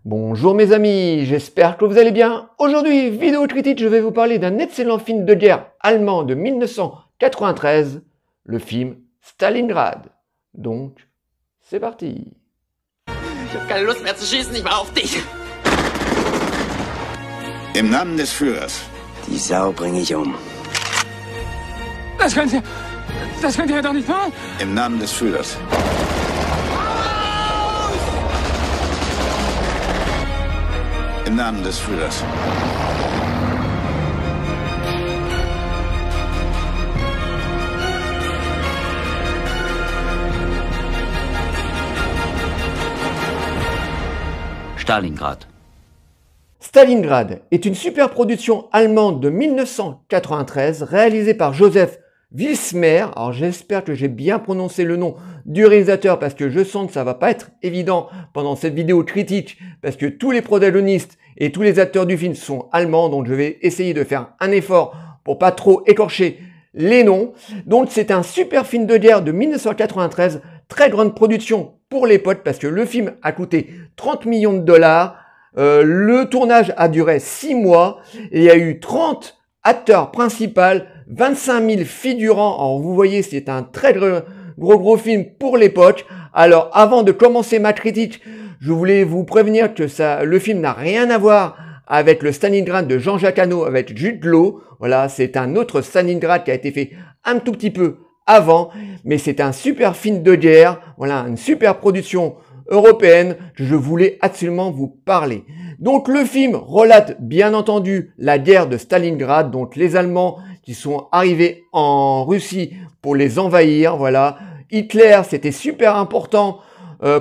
Bonjour mes amis, j'espère que vous allez bien. Aujourd'hui, vidéo critique, je vais vous parler d'un excellent film de guerre allemand de 1993, le film Stalingrad. Donc, c'est parti. Ich hab keine Lust mehr zu schießen, ich war auf dich. Im Namen des Führers. Die Sau bringe ich um. Das könnt ihr doch nicht machen. Im Namen des Führers. Im Namen des Führers. Stalingrad. Stalingrad est une super production allemande de 1993 réalisée par Joseph Wilsmer. Alors j'espère que j'ai bien prononcé le nom du réalisateur parce que je sens que ça va pas être évident pendant cette vidéo critique parce que tous les protagonistes et tous les acteurs du film sont allemands, donc je vais essayer de faire un effort pour pas trop écorcher les noms. Donc c'est un super film de guerre de 1993, très grande production pour l'époque parce que le film a coûté 30 millions de dollars. Le tournage a duré 6 mois et il y a eu 30 acteurs principaux, 25 000 figurants. Alors vous voyez, c'est un très gros film pour l'époque. Alors avant de commencer ma critique, je voulais vous prévenir que le film n'a rien à voir avec le Stalingrad de Jean-Jacques Hano avec Jude Law. Voilà, c'est un autre Stalingrad qui a été fait un tout petit peu avant, mais c'est un super film de guerre. Voilà, une super production européenne que je voulais absolument vous parler. Donc le film relate bien entendu la guerre de Stalingrad, donc les Allemands qui sont arrivés en Russie pour les envahir. Voilà, Hitler, c'était super important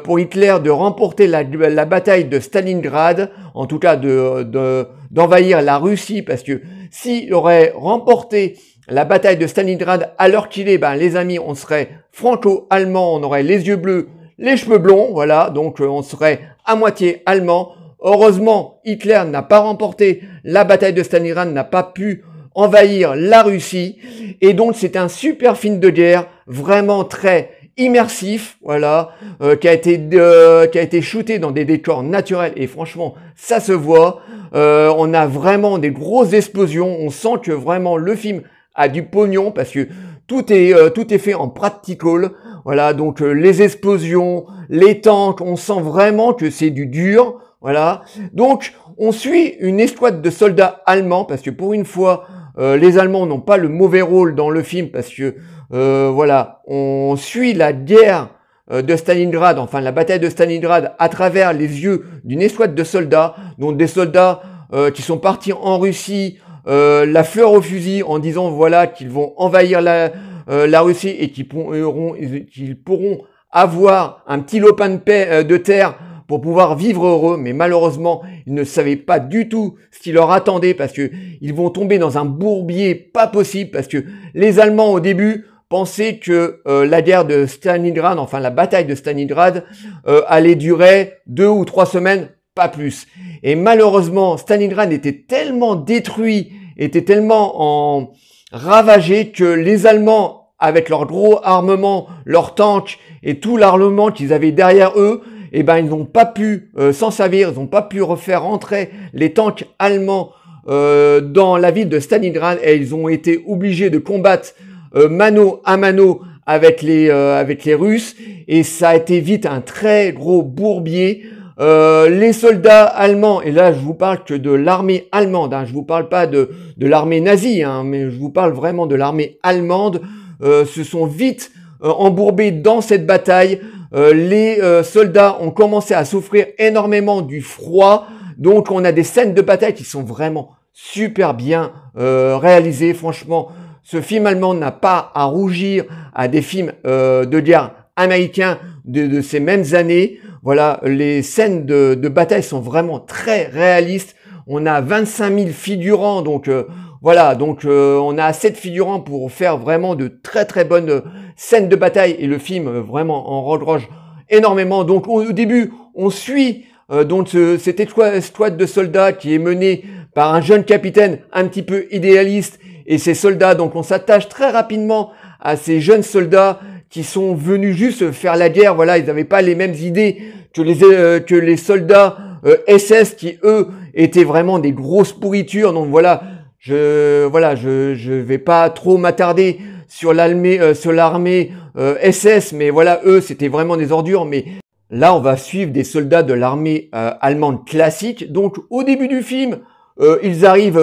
pour Hitler de remporter la bataille de Stalingrad, en tout cas d'envahir la Russie, parce que s'il aurait remporté la bataille de Stalingrad à l'heure qu'il est, les amis, on serait franco-allemand, on aurait les yeux bleus, les cheveux blonds, voilà, donc on serait à moitié allemand. Heureusement, Hitler n'a pas remporté la bataille de Stalingrad, n'a pas pu envahir la Russie, et donc c'est un super film de guerre, vraiment très immersif, voilà, qui a été shooté dans des décors naturels, et franchement, ça se voit. On a vraiment des grosses explosions, on sent que vraiment le film a du pognon, parce que tout est fait en practical. Voilà, donc les explosions, les tanks, on sent vraiment que c'est du dur. Voilà, donc on suit une escouade de soldats allemands parce que pour une fois, les Allemands n'ont pas le mauvais rôle dans le film parce que voilà, on suit la guerre de Stalingrad, enfin la bataille de Stalingrad à travers les yeux d'une escouade de soldats, donc des soldats qui sont partis en Russie, la fleur au fusil en disant voilà qu'ils vont envahir la Russie et qu'ils pourront avoir un petit lopin de terre pour pouvoir vivre heureux, mais malheureusement, ils ne savaient pas du tout ce qui leur attendait parce que ils vont tomber dans un bourbier pas possible parce que les Allemands au début pensaient que la guerre de Stalingrad, enfin la bataille de Stalingrad, allait durer 2 ou 3 semaines, pas plus. Et malheureusement, Stalingrad était tellement détruit, était tellement ravagé que les Allemands, avec leur gros armement, leurs tanks et tout l'armement qu'ils avaient derrière eux, ils n'ont pas pu s'en servir, ils n'ont pas pu refaire entrer les tanks allemands dans la ville de Stalingrad et ils ont été obligés de combattre mano à mano avec les Russes et ça a été vite un très gros bourbier. Les soldats allemands, et là je vous parle que de l'armée allemande, je vous parle pas de l'armée nazie, mais je vous parle vraiment de l'armée allemande, se sont vite embourbés dans cette bataille. Les soldats ont commencé à souffrir énormément du froid, donc on a des scènes de bataille qui sont vraiment super bien réalisées. Franchement, ce film allemand n'a pas à rougir à des films de guerre américains de ces mêmes années. Voilà, les scènes de bataille sont vraiment très réalistes. On a 25 000 figurants, donc voilà, donc on a assez de figurants pour faire vraiment de très très bonnes scènes de bataille et le film vraiment en regorge énormément. Donc au début, on suit donc cette escouade de soldats qui est menée par un jeune capitaine un petit peu idéaliste et ces soldats. Donc on s'attache très rapidement à ces jeunes soldats qui sont venus juste faire la guerre. Voilà, ils n'avaient pas les mêmes idées que les soldats SS qui eux étaient vraiment des grosses pourritures. Donc voilà, je vais pas trop m'attarder sur l'armée SS, mais voilà, eux c'était vraiment des ordures. Mais là, on va suivre des soldats de l'armée allemande classique. Donc au début du film, ils arrivent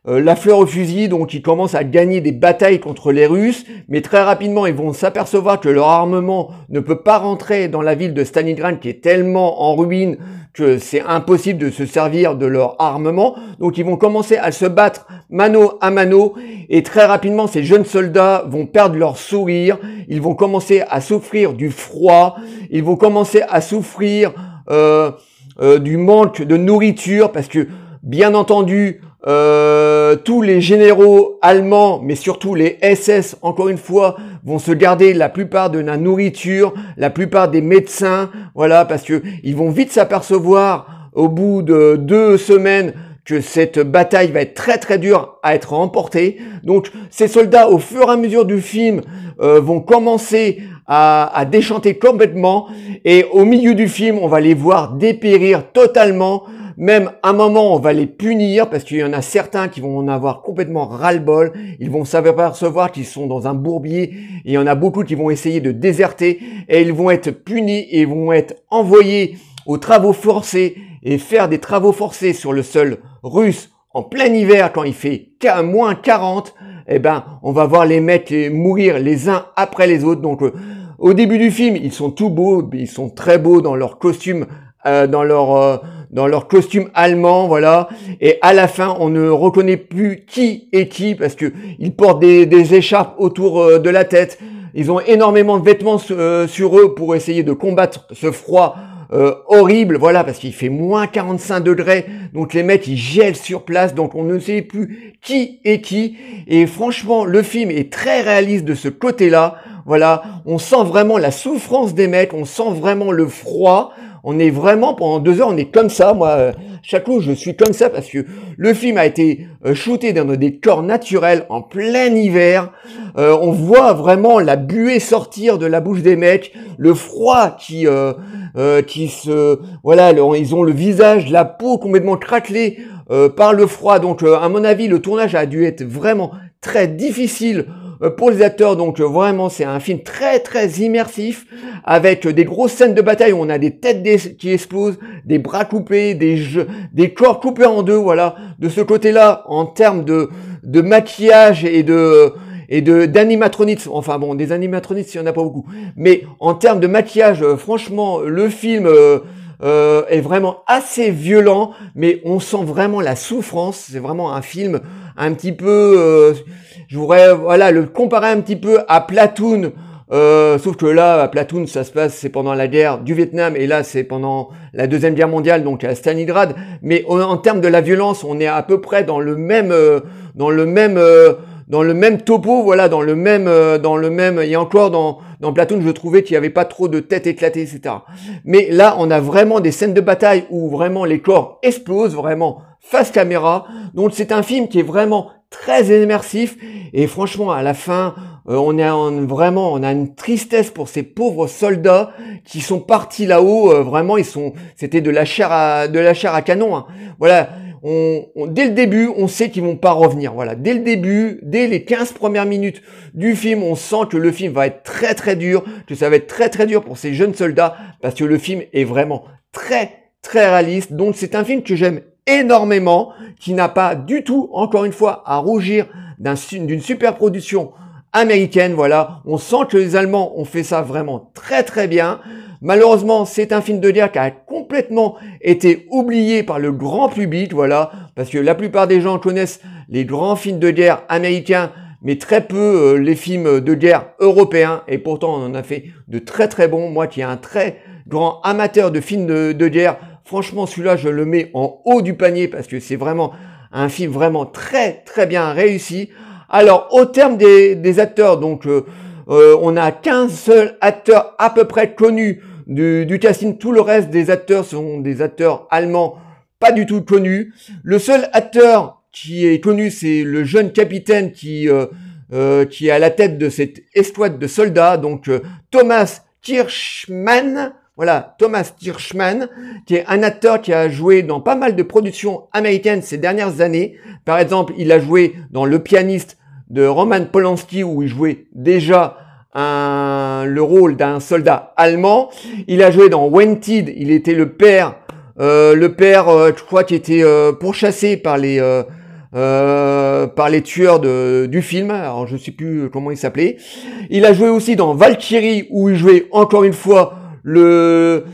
la fleur au fusil, donc ils commencent à gagner des batailles contre les Russes, mais très rapidement ils vont s'apercevoir que leur armement ne peut pas rentrer dans la ville de Stalingrad qui est tellement en ruine que c'est impossible de se servir de leur armement. Donc ils vont commencer à se battre mano à mano et très rapidement ces jeunes soldats vont perdre leur sourire, ils vont commencer à souffrir du froid, ils vont commencer à souffrir du manque de nourriture parce que bien entendu tous les généraux allemands, mais surtout les SS, encore une fois, vont se garder la plupart de la nourriture, la plupart des médecins, voilà, parce que ils vont vite s'apercevoir au bout de 2 semaines que cette bataille va être très très dure à être remportée. Donc ces soldats, au fur et à mesure du film, vont commencer à déchanter complètement, et au milieu du film, on va les voir dépérir totalement. Même à un moment, on va les punir parce qu'il y en a certains qui vont en avoir complètement ras-le-bol. Ils vont s'apercevoir qu'ils sont dans un bourbier et il y en a beaucoup qui vont essayer de déserter et ils vont être punis et vont être envoyés aux travaux forcés et faire des travaux forcés sur le sol russe en plein hiver quand il fait moins 40. Eh ben, on va voir les mecs mourir les uns après les autres. Donc, au début du film, ils sont tout beaux, ils sont très beaux dans leur costume, dans leur costume allemand, voilà. Et à la fin, on ne reconnaît plus qui est qui parce que ils portent des écharpes autour de la tête. Ils ont énormément de vêtements sur eux pour essayer de combattre ce froid horrible, voilà, parce qu'il fait moins 45 degrés. Donc les mecs, ils gèlent sur place. Donc on ne sait plus qui est qui. Et franchement, le film est très réaliste de ce côté-là. Voilà, on sent vraiment la souffrance des mecs, on sent vraiment le froid. On est vraiment, pendant 2 heures, on est comme ça. Moi, chaque jour, je suis comme ça parce que le film a été shooté dans des décors naturels en plein hiver. On voit vraiment la buée sortir de la bouche des mecs, le froid qui voilà, ils ont le visage, la peau complètement craquelée par le froid. Donc, à mon avis, le tournage a dû être vraiment très difficile pour les acteurs. Donc vraiment c'est un film très très immersif avec des grosses scènes de bataille où on a des têtes qui explosent, des bras coupés, des corps coupés en deux. Voilà, de ce côté-là, en termes de maquillage et d'animatronics, enfin bon, des animatronics il y en a pas beaucoup, mais en termes de maquillage, franchement le film est vraiment assez violent, mais on sent vraiment la souffrance. C'est vraiment un film un petit peu, je voudrais voilà le comparer un petit peu à Platoon, sauf que là à Platoon ça se passe, c'est pendant la guerre du Vietnam et là c'est pendant la Deuxième Guerre mondiale, donc à Stalingrad. Mais en termes de la violence, on est à peu près dans le même topo, voilà, dans le même, et encore dans Platoon, je trouvais qu'il n'y avait pas trop de têtes éclatées, etc. Mais là, on a vraiment des scènes de bataille où vraiment les corps explosent, vraiment face caméra. Donc c'est un film qui est vraiment très immersif et franchement, à la fin, on a une tristesse pour ces pauvres soldats qui sont partis là-haut. Vraiment, c'était de la chair à canon, hein. Voilà. Dès le début, on sait qu'ils vont pas revenir. Voilà, dès le début, dès les 15 premières minutes du film, on sent que le film va être très très dur, que ça va être très très dur pour ces jeunes soldats parce que le film est vraiment très très réaliste. Donc c'est un film que j'aime énormément, qui n'a pas du tout, encore une fois, à rougir d'une super production américaine. Voilà, on sent que les Allemands ont fait ça vraiment très très bien. Malheureusement, c'est un film de guerre qui a complètement été oublié par le grand public, voilà, parce que la plupart des gens connaissent les grands films de guerre américains, mais très peu les films de guerre européens, et pourtant on en a fait de très très bons. Moi qui est un très grand amateur de films de guerre, franchement celui-là je le mets en haut du panier parce que c'est vraiment un film vraiment très très bien réussi. Alors au terme des acteurs, donc on n'a qu'un seul acteur à peu près connu du casting. Tout le reste des acteurs sont des acteurs allemands pas du tout connus. Le seul acteur qui est connu, c'est le jeune capitaine qui est à la tête de cette escouade de soldats, donc Thomas Kirchmann. Voilà, Thomas Tirschmann, qui est un acteur qui a joué dans pas mal de productions américaines ces dernières années. Par exemple, il a joué dans Le Pianiste de Roman Polanski, où il jouait déjà le rôle d'un soldat allemand. Il a joué dans Wanted, il était le père, je crois, qui était pourchassé par les tueurs du film. Alors je sais plus comment il s'appelait. Il a joué aussi dans Valkyrie, où il jouait encore une fois le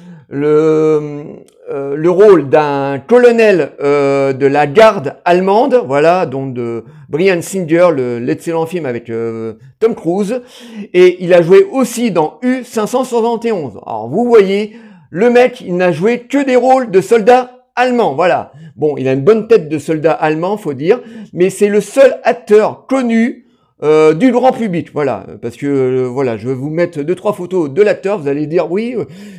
rôle d'un colonel de la garde allemande, voilà, donc de Bryan Singer, l'excellent film avec Tom Cruise, et il a joué aussi dans U-571. Alors vous voyez, le mec, il n'a joué que des rôles de soldats allemands, voilà. Bon, il a une bonne tête de soldat allemand, faut dire, mais c'est le seul acteur connu du grand public, voilà, parce que voilà, je vais vous mettre 2-3 photos de l'acteur, vous allez dire oui,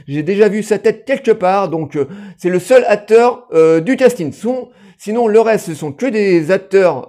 j'ai déjà vu sa tête quelque part, donc c'est le seul acteur du casting. Sinon le reste ce sont que des acteurs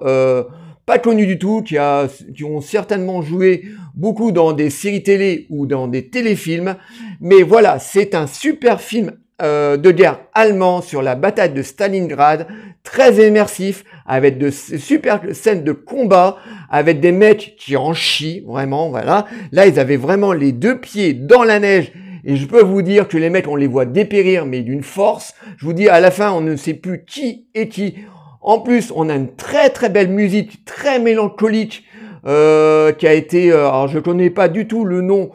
pas connus du tout, qui ont certainement joué beaucoup dans des séries télé ou dans des téléfilms, mais voilà, c'est un super film de guerre allemand sur la bataille de Stalingrad, très immersif, avec de super scènes de combat, avec des mecs qui en chient, vraiment, voilà. Là, ils avaient vraiment les 2 pieds dans la neige, et je peux vous dire que les mecs, on les voit dépérir, mais d'une force. Je vous dis, à la fin, on ne sait plus qui est qui. En plus, on a une très très belle musique, très mélancolique, qui a été, alors je connais pas du tout le nom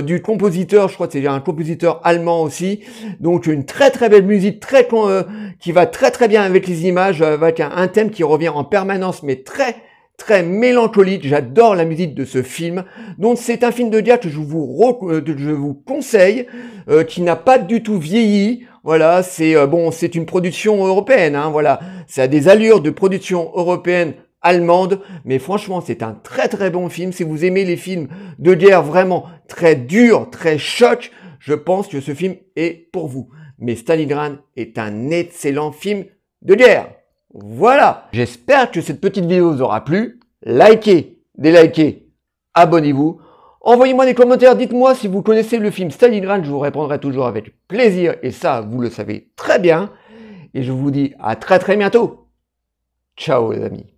du compositeur, je crois que c'est un compositeur allemand aussi, donc une très très belle musique, qui va très très bien avec les images, avec un thème qui revient en permanence, mais très très mélancolique. J'adore la musique de ce film, donc c'est un film de guerre que je vous conseille, qui n'a pas du tout vieilli. Voilà, c'est c'est une production européenne, hein, voilà, ça a des allures de production européenne allemande, mais franchement c'est un très très bon film. Si vous aimez les films de guerre vraiment très durs, très chocs, je pense que ce film est pour vous. Mais Stalingrad est un excellent film de guerre. Voilà, j'espère que cette petite vidéo vous aura plu. Likez, délikez, abonnez-vous. Envoyez-moi des commentaires, dites-moi si vous connaissez le film Stalingrad, je vous répondrai toujours avec plaisir, et ça vous le savez très bien. Et je vous dis à très très bientôt. Ciao les amis.